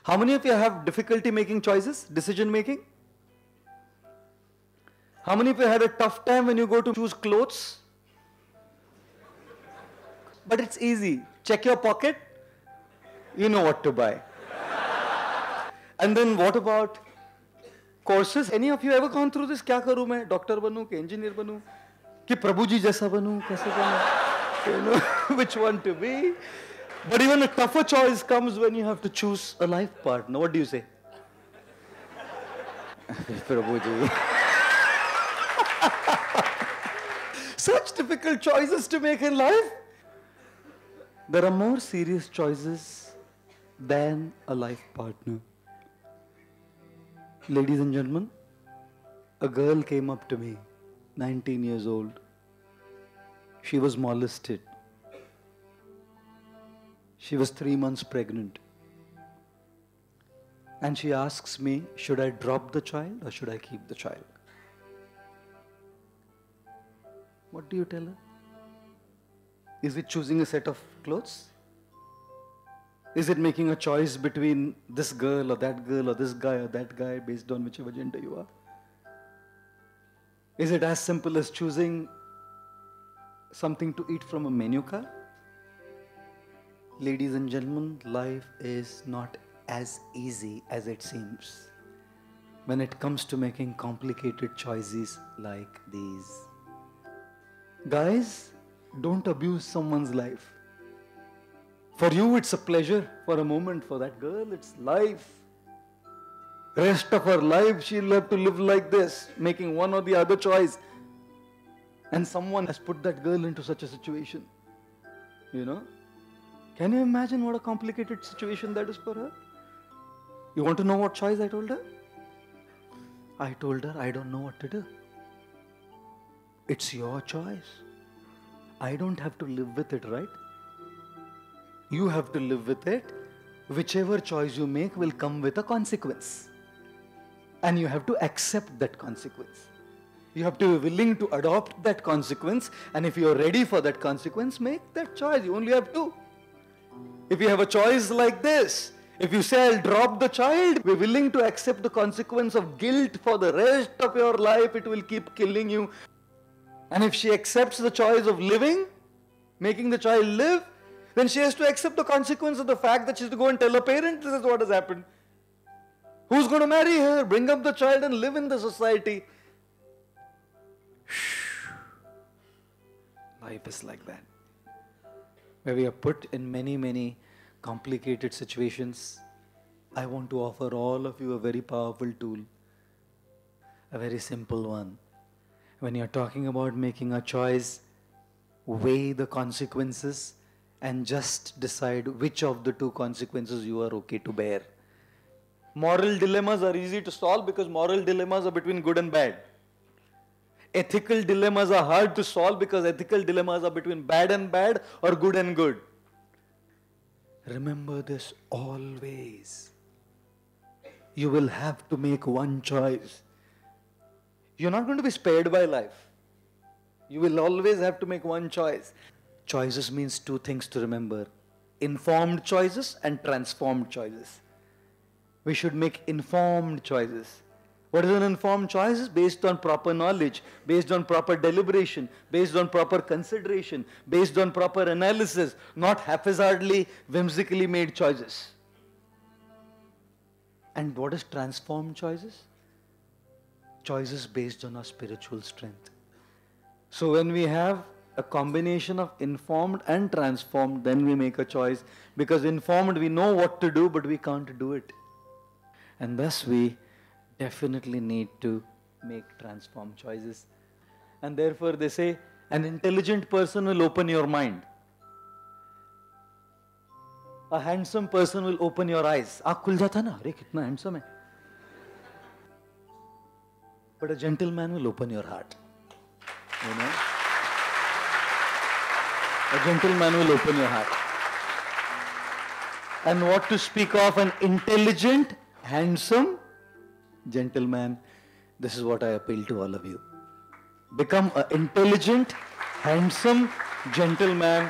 How many of you have difficulty making choices, decision making? How many of you had a tough time when you go to choose clothes? But it's easy. Check your pocket, you know what to buy. And then what about courses? Any of you ever gone through this? क्या करूँ मैं? Doctor बनूँ कि engineer बनूँ? कि प्रभु जी जैसा बनूँ? कैसे बनूँ? You know which one to be? But even a tougher choice comes when you have to choose a life partner. What do you say? Prabhu ji. Such difficult choices to make in life. There are more serious choices than a life partner. Ladies and gentlemen, a girl came up to me, 19 years old. She was molested. She was 3 months pregnant. And she asks me, should I drop the child or should I keep the child? What do you tell her? Is it choosing a set of clothes? Is it making a choice between this girl or that girl or this guy or that guy based on whichever gender you are? Is it as simple as choosing something to eat from a menu card? Ladies and gentlemen, life is not as easy as it seems when it comes to making complicated choices like these. Guys, don't abuse someone's life. For you, it's a pleasure for a moment. For that girl, it's life. Rest of her life, she'll have to live like this, making one or the other choice. And someone has put that girl into such a situation. You know? Can you imagine what a complicated situation that is for her? You want to know what choice I told her? I told her, I don't know what to do. It's your choice. I don't have to live with it, right? You have to live with it. Whichever choice you make will come with a consequence. And you have to accept that consequence. You have to be willing to adopt that consequence. And if you are ready for that consequence, make that choice. You only have to. If you have a choice like this, if you say, I'll drop the child, be willing to accept the consequence of guilt for the rest of your life, it will keep killing you. And if she accepts the choice of living, making the child live, then she has to accept the consequence of the fact that she has to go and tell her parents this is what has happened. Who's going to marry her, bring up the child and live in the society? Life is like that. Where we are put in many complicated situations. I want to offer all of you a very powerful tool. A very simple one. When you're talking about making a choice, weigh the consequences and just decide which of the two consequences you are okay to bear. Moral dilemmas are easy to solve because moral dilemmas are between good and bad. Ethical dilemmas are hard to solve because ethical dilemmas are between bad and bad or good and good. Remember this always. You will have to make one choice. You're not going to be spared by life. You will always have to make one choice. Choices means two things to remember. Informed choices and transformed choices. We should make informed choices. What is an informed choice? Based on proper knowledge, based on proper deliberation, based on proper consideration, based on proper analysis, not haphazardly, whimsically made choices. And what is transformed choices? Choices based on our spiritual strength. So when we have a combination of informed and transformed, then we make a choice. Because informed, we know what to do, but we can't do it. And thus we definitely need to make transformed choices. And therefore they say, an intelligent person will open your mind. A handsome person will open your eyes. Aakh khul jata na, अरे कितना handsome है. But a gentleman will open your heart. You know? A gentleman will open your heart. And what to speak of an intelligent, handsome gentleman, this is what I appeal to all of you. Become an intelligent, handsome gentleman